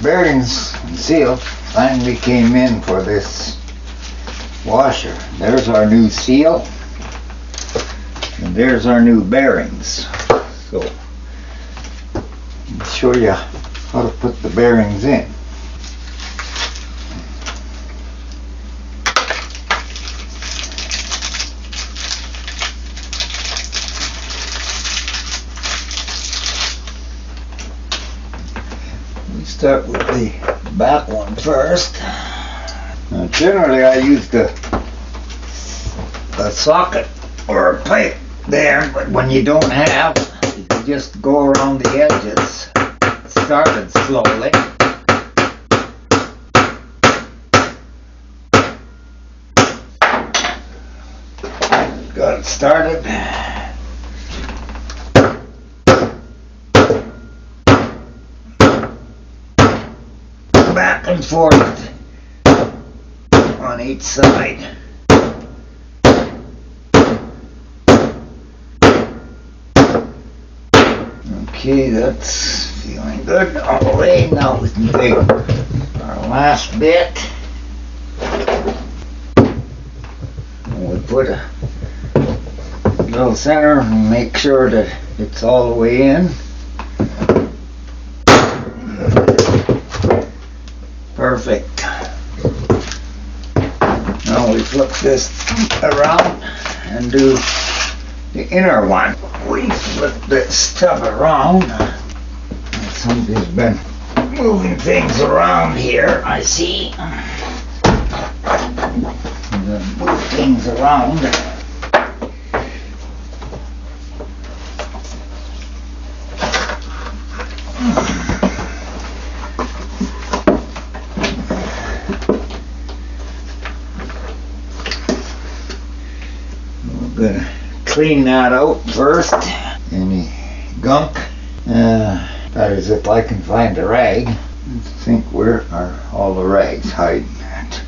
bearings and seal finally came in for this washer. There's our new seal, and there's our new bearings. So I'll show you how to put the bearings in. We start with the back one first. Now, generally I use the socket or a pipe there, but when you don't have, you can just go around the edges. Start it slowly. Got it started. Back and forth on each side. Okay, that's feeling good all the way. Now we can take our last bit. And we put a little center and make sure that it's all the way in. Perfect. Now we flip this around and do the inner one. We flip this tub around. Somebody's been moving things around here, I see. Move things around. We're gonna clean that out first. Any gunk. That is, if I can find a rag. I think where are all the rags hiding at?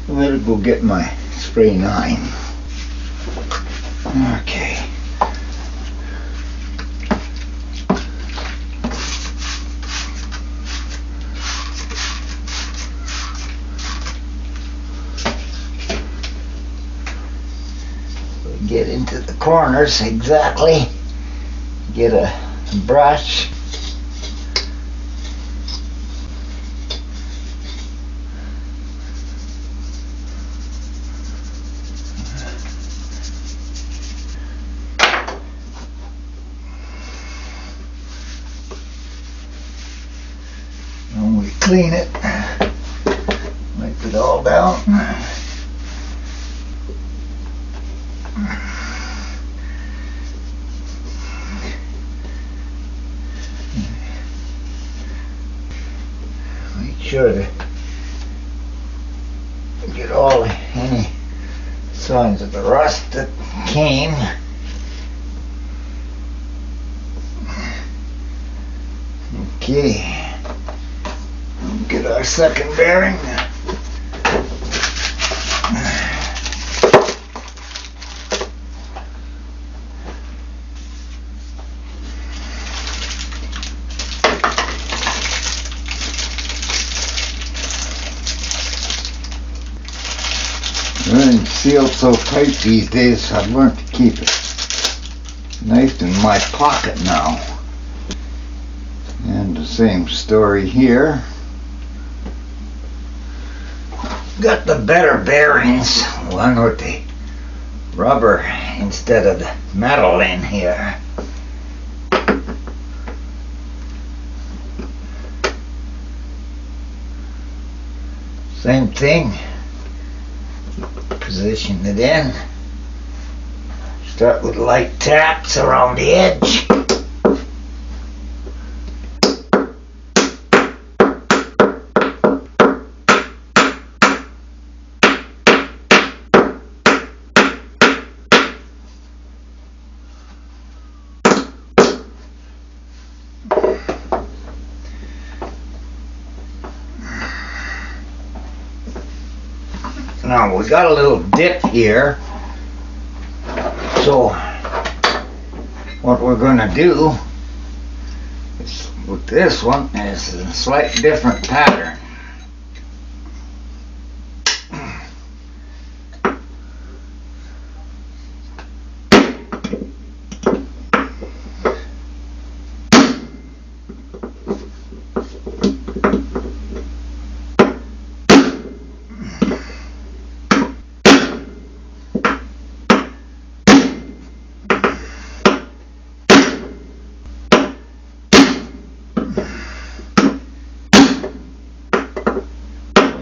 I better go get my spray 9. Okay. Get into the corners exactly. Get a brush. And we clean it. Wipe it all down. Make sure to get all any signs of the rust that came. Okay, get our second bearing. Running sealed so tight these days, I've learned to keep it nice in my pocket now. And the same story here. Got the better bearings, one with the rubber instead of the metal in here. Same thing. position it in. Start with light taps around the edge. Now we got a little dip here, so what we're going to do is, with this one, is a slight different pattern.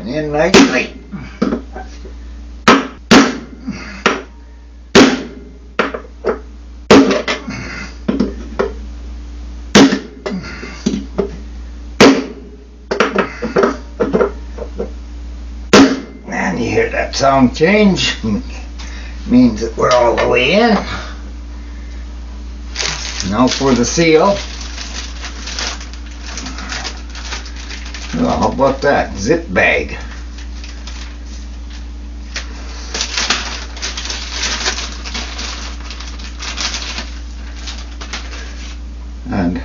In nicely. And you hear that sound change, means that we're all the way in. Now for the seal. Well, how about that zip bag? And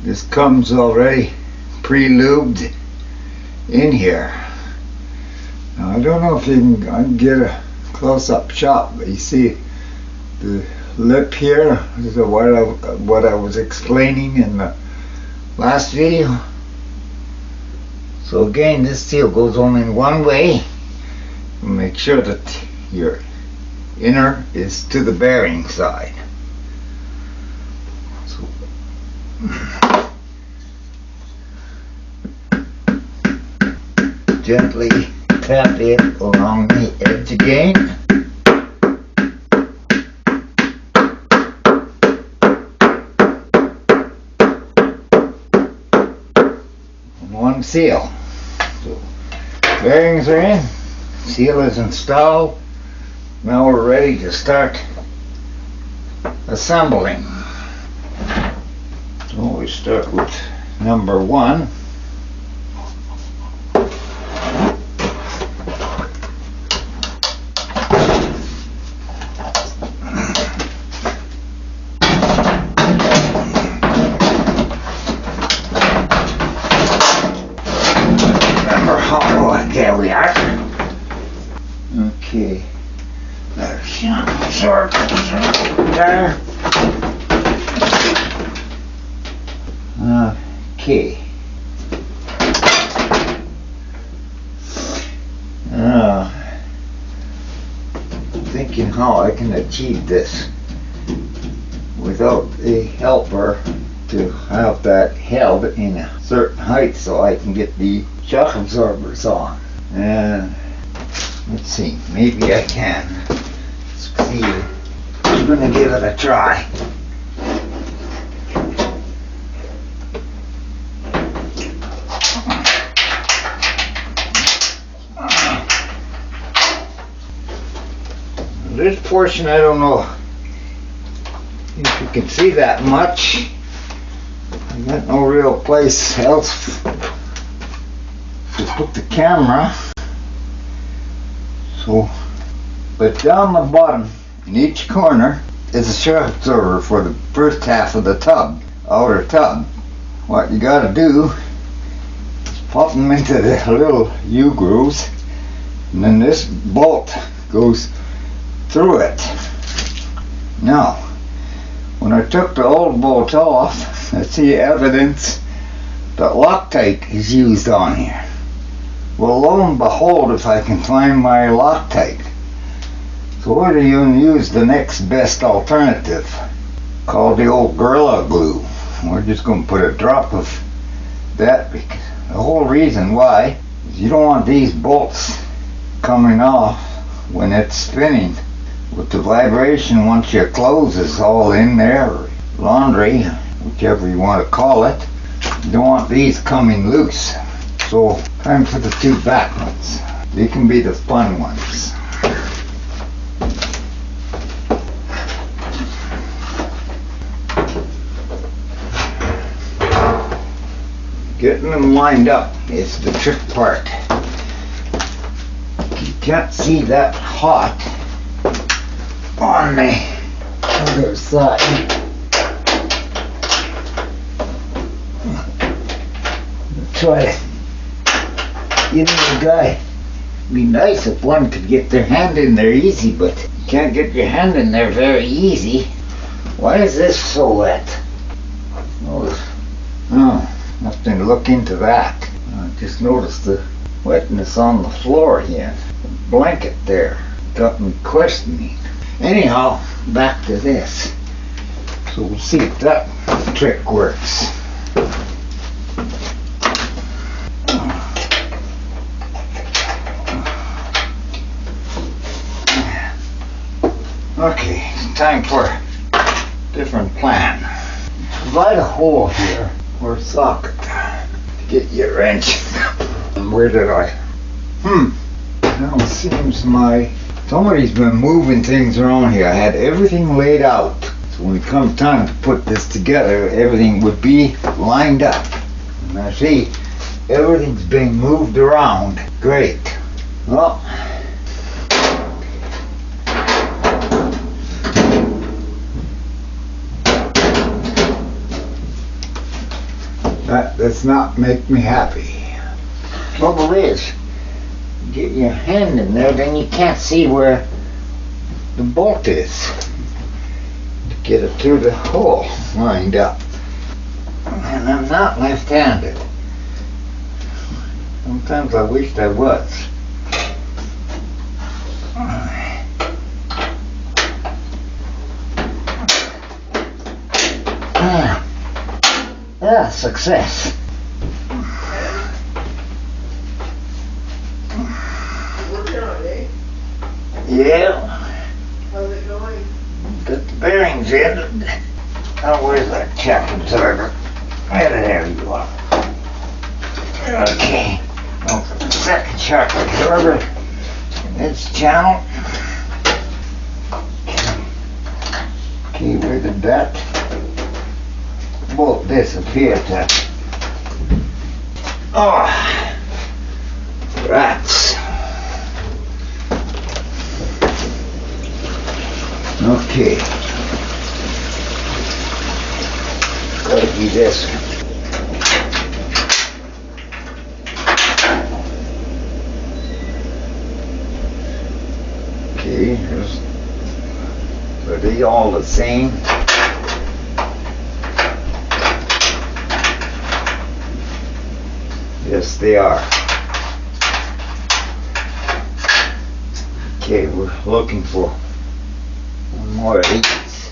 this comes already pre-lubed in here. Now I don't know if you can get a close-up shot, but you see the lip here is what I was explaining in the last video. So again, this seal goes only in one way. Make sure that your inner is to the bearing side. So, gently tap it along the edge again. And one seal. So, bearings are in, seal is installed. Now we're ready to start assembling. So we start with number 1. There we are. Okay. There's there. Okay. Thinking how I can achieve this without a helper to have that held in a certain height so I can get the shock absorbers on. And let's see, maybe I can. Let's see. I'm gonna give it a try. This portion, I don't know if you can see that much. I've got no real place else to put the camera. So, but down the bottom in each corner is a shock absorber for the first half of the tub, outer tub. What you gotta do is pop them into the little U-grooves, and then this bolt goes through it. Now, when I took the old bolt off, I see evidence that Loctite is used on here. Well, lo and behold, if I can find my Loctite. So we're going to use the next best alternative, called the old Gorilla Glue. We're just going to put a drop of that, because the whole reason why is you don't want these bolts coming off when it's spinning. With the vibration, once your clothes is all in there, or laundry, whichever you want to call it, you don't want these coming loose. So time for the two back ones. They can be the fun ones. Getting them lined up is the trick part. You can't see that hot on the other side. Try to get in the guy. It'd be nice if one could get their hand in there easy, but you can't get your hand in there very easy. Why is this so wet? Oh, nothing to look into that. I just noticed the wetness on the floor here. The blanket there got me questioning. Anyhow, back to this. So we'll see if that trick works. Okay, time for a different plan. Provide a hole here or a socket to get your wrench. And where did I? Now it seems somebody's been moving things around here. I had everything laid out. So when it comes time to put this together, everything would be lined up. And I see everything's being moved around. Great. Well, that does not make me happy. Trouble is, you get your hand in there, then you can't see where the bolt is to get it through the hole lined up. And I'm not left-handed. Sometimes I wished I was. Yeah, success. Working on it, eh? Yeah. How's it going? Got the bearings in. Oh, where's that check observer? There you are. Okay. Oh, the second shock absorber in this channel. Okay, where did that bolt disappear to? Oh, rats. Okay. Gotta be this one. Okay, are they all the same? Yes, they are. Okay, we're looking for one more of these.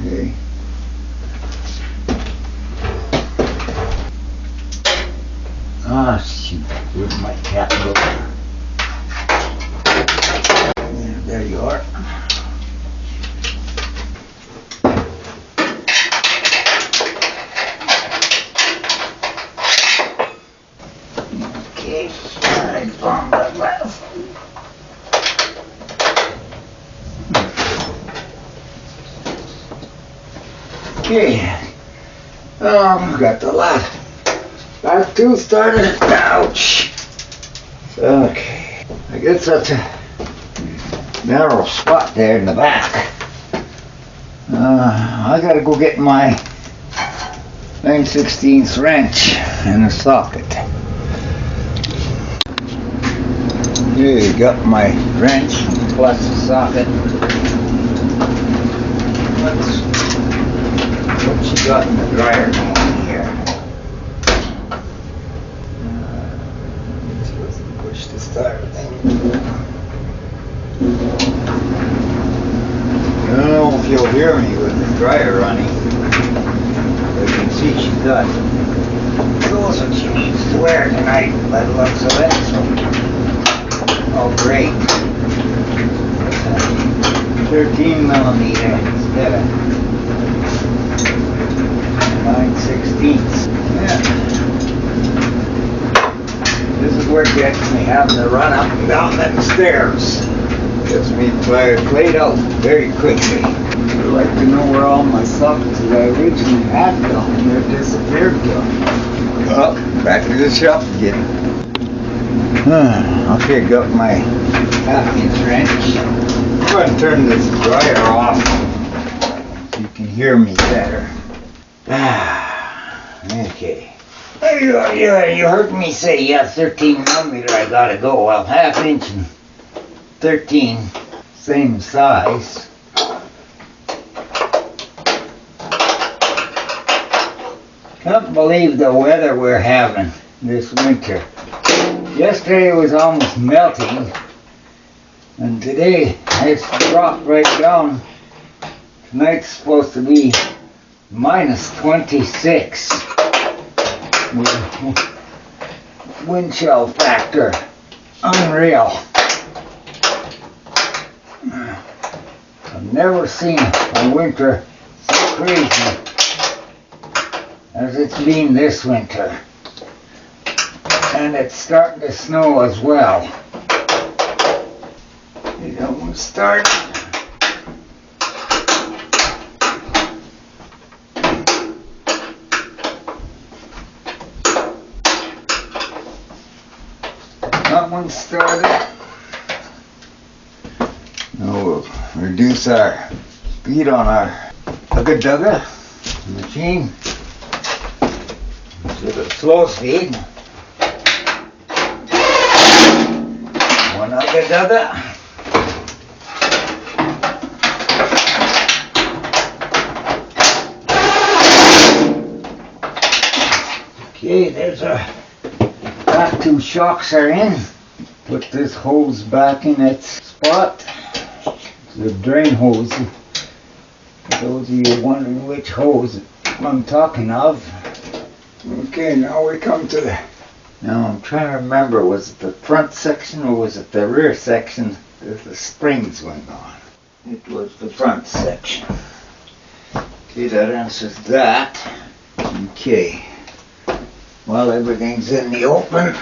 Okay. Ah, shoot, where'd my cap go? There you are. Okay, I found that last one. Okay, got the last two started. Ouch. Okay, I guess that's a narrow spot there in the back. I gotta go get my 9/16 wrench and a socket. Here you got my wrench plus the socket. What you got in the dryer going here? Let's push the start thing. hear me with the dryer running. You can see she's got clothes that she needs to wear tonight by the looks of it. So, oh great. 13 millimeter instead of 9/16. Yeah. This is where it gets me, having to run up and down them stairs. Gets me played out very quickly. I'd like to know where all my stuff that I originally had down here disappeared to. Well, back to the shop again. I'll pick up my half-inch wrench. I'm going to turn this dryer off so you can hear me better. Okay. You heard me say, yeah, 13 millimeter, I gotta go. Well, half-inch and 13, same size. Can't believe the weather we're having this winter. Yesterday it was almost melting, and today it's dropped right down. Tonight's supposed to be minus 26 with wind chill factor. Unreal. I've never seen a winter so crazy as it's been this winter. And it's starting to snow as well. It almost started. That one started. Now we'll reduce our speed on our Ugga machine to the slow speed. One Ugga. Okay, there's our back two shocks are in. Put this hose back in its spot. The drain hose. For those of you wondering which hose I'm talking of. Okay, now we come to the... Now I'm trying to remember, was it the front section or was it the rear section that the springs went on? It was the front section. Okay, that answers that. Okay. Well, everything's in the open.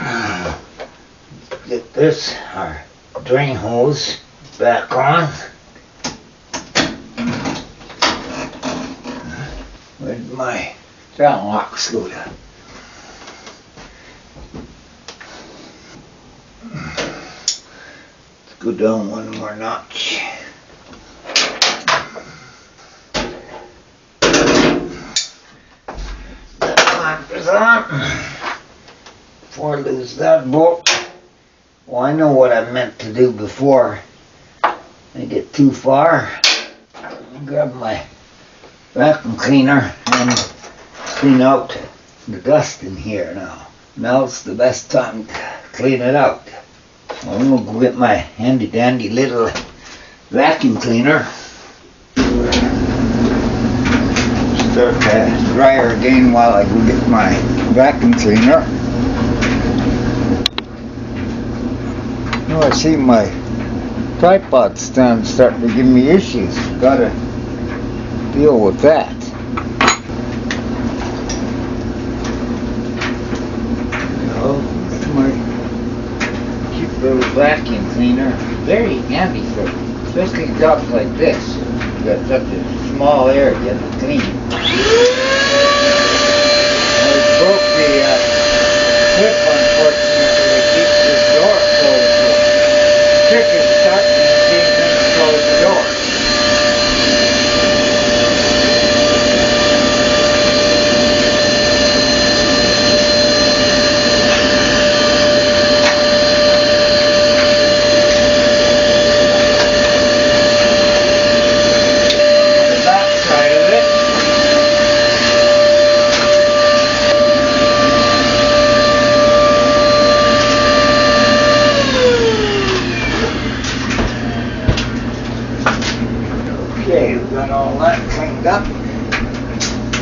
Get this, our drain hose, back on. Where'd my down lock scooter? Let's go down one more notch. That clamp is on. Before I lose that bolt. Well, I know what I meant to do before I get too far. Grab my vacuum cleaner and clean out the dust in here now. Now's the best time to clean it out. I'm going to go get my handy dandy little vacuum cleaner. Start the dryer again while I go get my vacuum cleaner. Oh, I see my tripod stand starting to give me issues. Gotta deal with that. Oh, that's my cute little vacuum cleaner. Very handy for especially jobs like this. You got such a small area to clean. I broke the clip, unfortunately, to keep this door closed. The trick is starting to see things close the door. got all that cleaned up.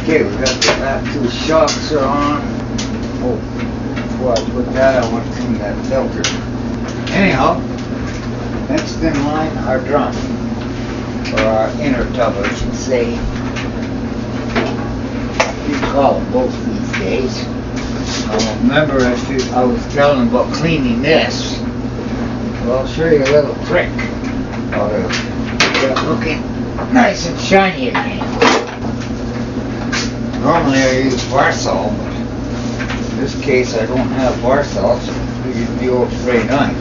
Okay, we got the back two shocks are on. Oh, before I put that, I want to clean that filter. Anyhow, next in line, our drum. Or our inner tub, I should say. You call them both these days. Remember, I was telling about cleaning this. Well, I'll show you a little trick. Get it looking nice and shiny again. Normally I use Varsol, but in this case I don't have Varsol, so I use the old spray knife.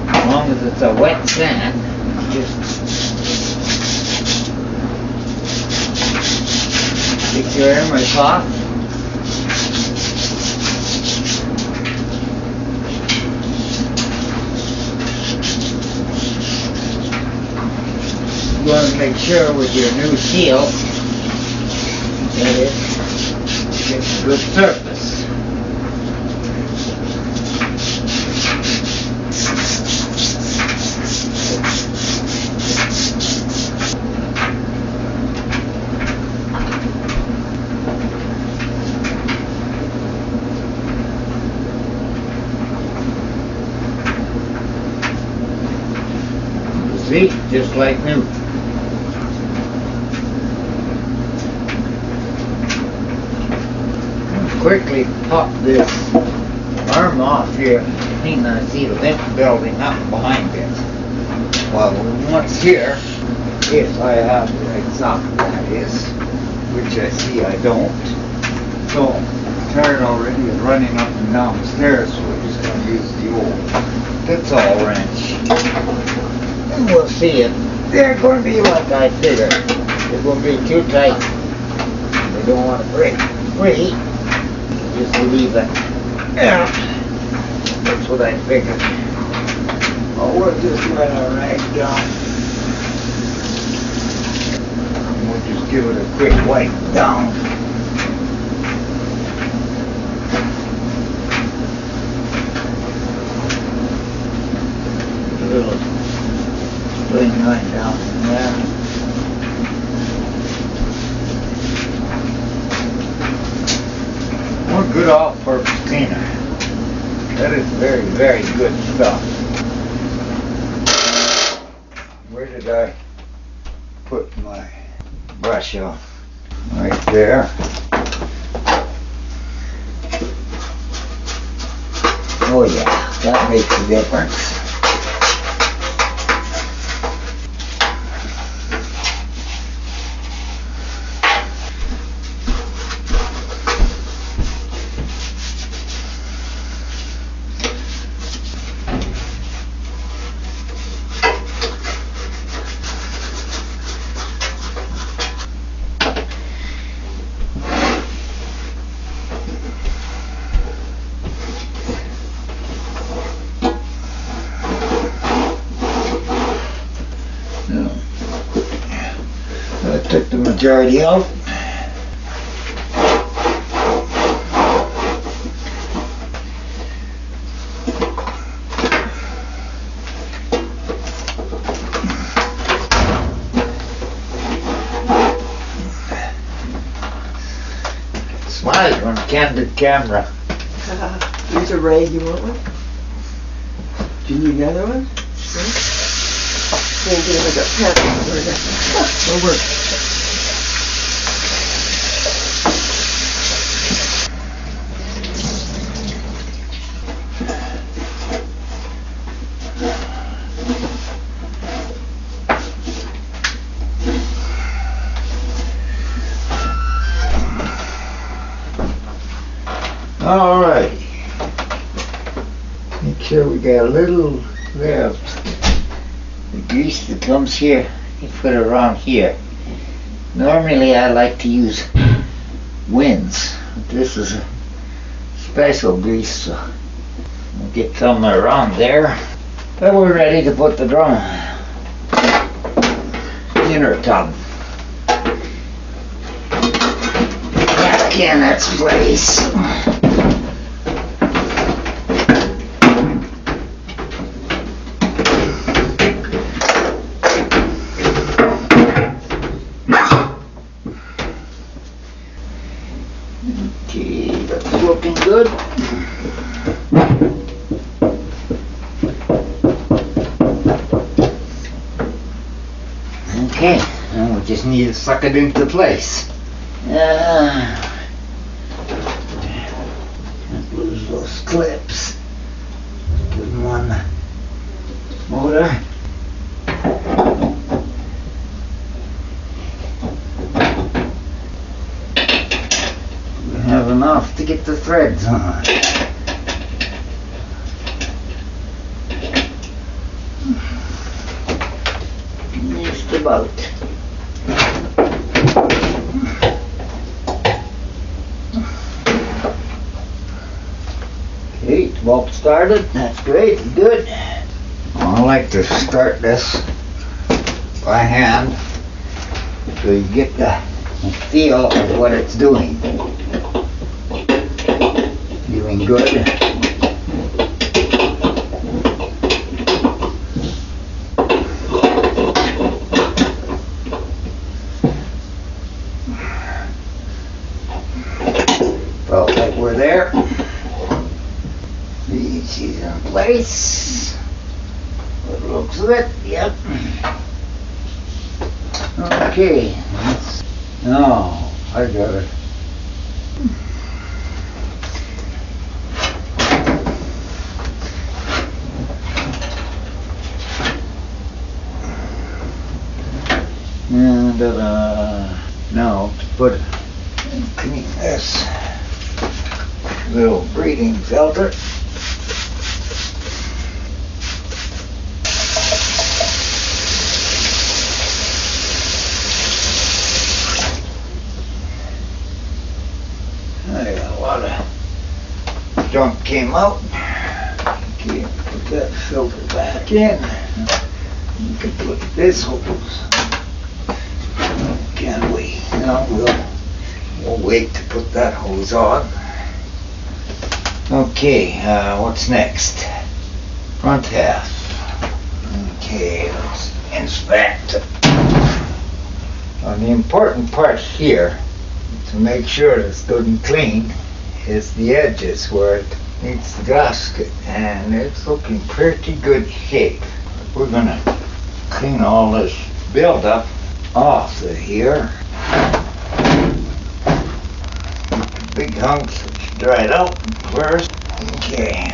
As long as it's a wet sand, just take your emery off. You want to make sure with your new seal that it gets a good surface. See, just like new. Quickly pop this arm off here and clean the see the vent building up behind this. Well, once here, if I have the right socket, that is, which I see I don't. So, tired already of running up and down the stairs, so we're just going to use the old Fits-all wrench. And we'll see if they're going to be like I figured. They're going to be too tight. They don't want to break free. Just leave it. Yeah. That's what I figured. Oh, we'll just let our rag down. And we'll just give it a quick wipe down. A little spring line down in there. More good all-purpose cleaner. That is very, very good stuff. Where did I put my brush on? Right there. Oh yeah, that makes a difference. I took the majority out. Smile on candid camera. Here's a rag, you want one? Do you need another one? Maybe I got paddles over there. Over. Alright. Make sure we got a little there. The grease that comes here, you put it around here. Normally I like to use Wins. This is a special grease, so we'll get some around there. Then we're ready to put the drum inner tub back in its place. good. Okay, now we just need to suck it into place. Lose those clips. Put them on the motor. We have enough to get the threads on. Just about. Okay, 12 started. That's great, good. I like to start this by hand so you get the feel of what it's doing. Doing good. Felt like we're there. She's in place. What looks of it? Yep. Okay. Now I got it. And now to put clean this little breathing filter. A lot of junk came out. Okay, put that filter back in. You can put this hose. Can we? No, we'll wait to put that hose on. Okay, what's next? Front half. Okay, let's inspect. The important part here, to make sure it's good and clean, is the edges where it needs the gasket, and it's looking pretty good shape. We're gonna clean all this buildup off of here. Big hunks dried out first. Okay,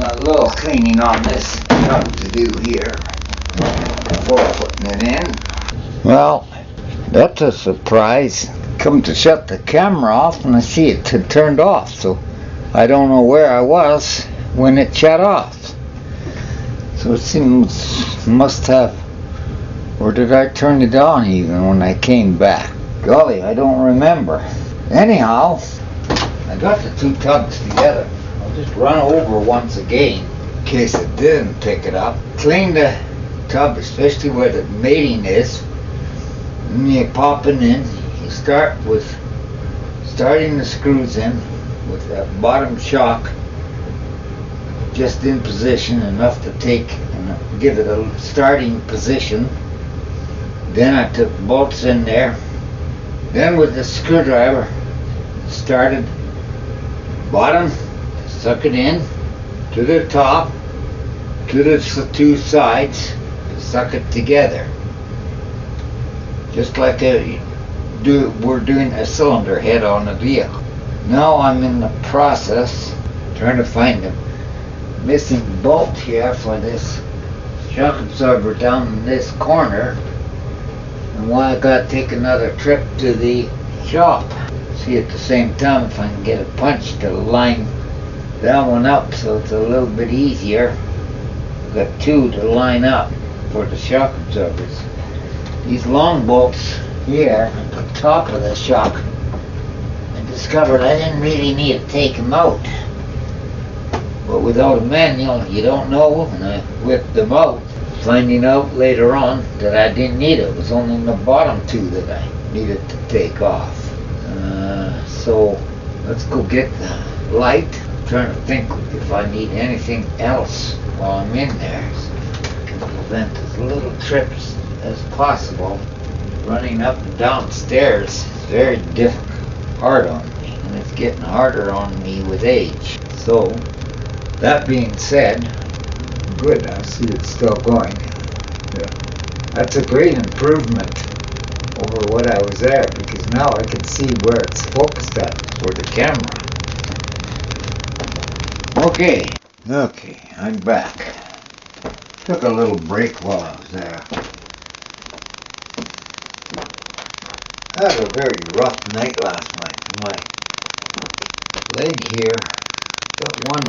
a little cleaning on this job to do here before putting it in. Well, that's a surprise. Come to shut the camera off and I see it had turned off, so I don't know where I was when it shut off. So it seems must have, or did I turn it on even when I came back? Golly, I don't remember. Anyhow, I got the two tubs together. I'll just run over once again in case it didn't pick it up. Clean the tub, especially where the mating is. And you pop it in. You start with starting the screws in with that bottom shock just in position enough to take and give it a starting position. Then I took bolts in there. Then with the screwdriver started bottom, suck it in to the top, to the two sides, suck it together. Just like we're doing a cylinder head on a vehicle. Now I'm in the process trying to find the missing bolt here for this shock absorber down in this corner. And why I gotta take another trip to the shop. See at the same time if I can get a punch to line that one up so it's a little bit easier. I've got two to line up for the shock absorbers. These long bolts here at the top of the shock, I discovered I didn't really need to take them out. But without a manual, you don't know, and I whipped them out, finding out later on that I didn't need it. It was only the bottom two that I needed to take off. So let's go get the light. I'm trying to think if I need anything else while I'm in there, so I can prevent as little trips as possible. Running up and down stairs is very hard on me. and it's getting harder on me with age. So, that being said, good, I see it's still going. Yeah. That's a great improvement over what I was at, because now I can see where it's focused at for the camera. Okay, I'm back. Took a little break while I was there. I had a very rough night last night. My leg here got one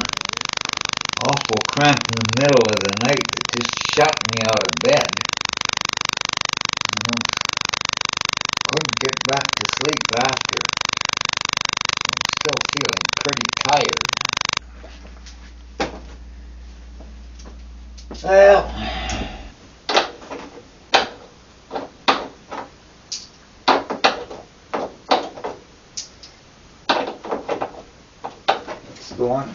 awful cramp in the middle of the night that just shut me out of bed. Couldn't get back to sleep after. I'm still feeling pretty tired. Well, let's go on.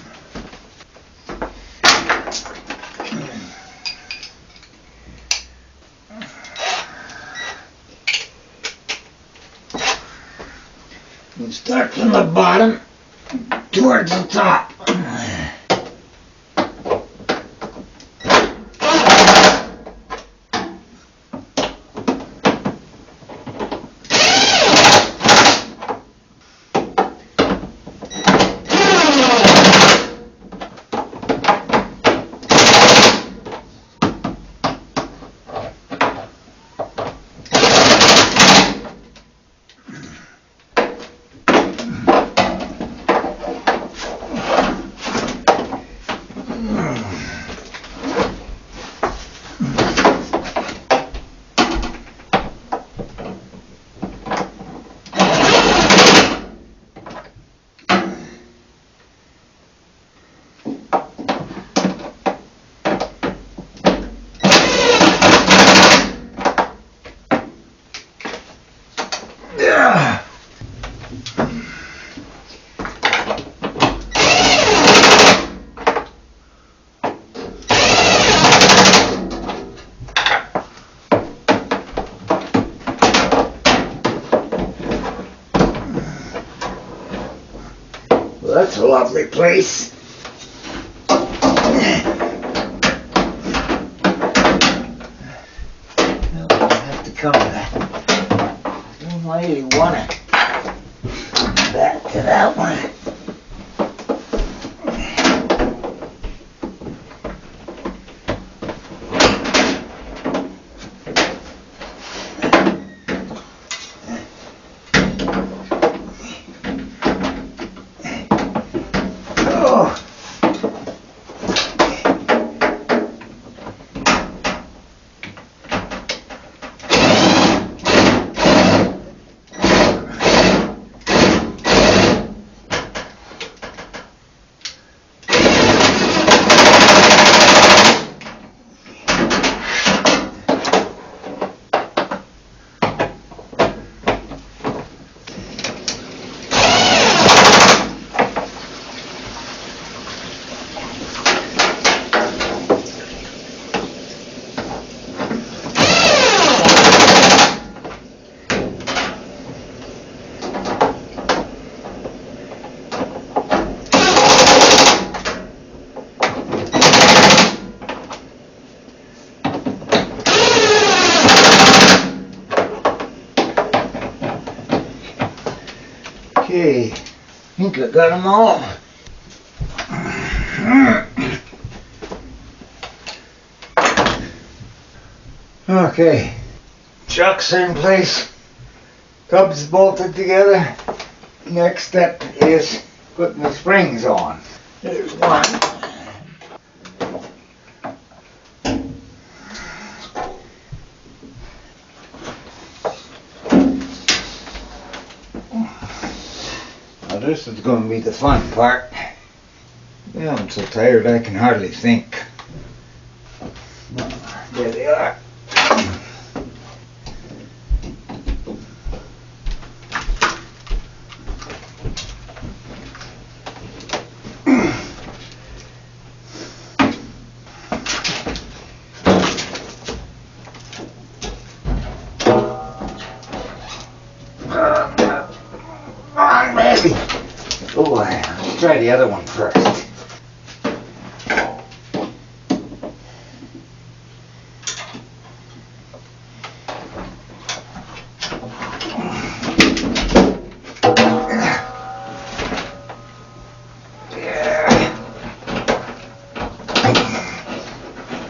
We'll start from the bottom towards the top. Well, that's a lovely place. Well, I have to come back. I don't really want to come back to that one. Okay, I think I got them all. Okay, chucks are in place, tubs bolted together. Next step is putting the springs on. There's one. Now this is going to be the fun part. Yeah, I'm so tired I can hardly think. There they are. Come on, baby. try the other one first.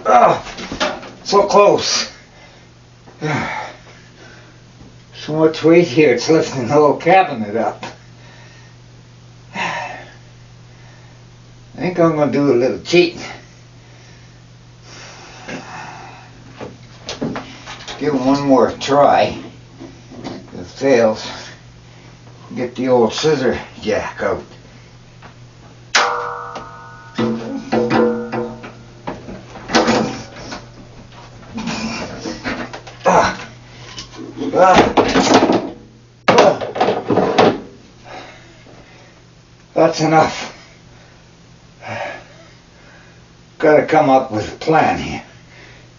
Oh, so close. So much weight here, it's lifting the whole cabinet up. I think I'm going to do a little cheating. Give it one more try. If it fails, get the old scissor jack out. That's enough. Gotta come up with a plan here.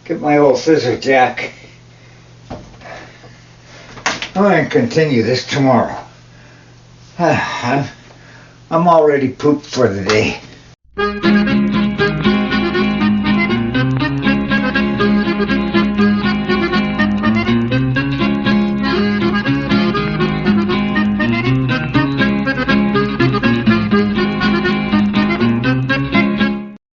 Get my old scissor jack. I'm gonna continue this tomorrow. I'm already pooped for the day.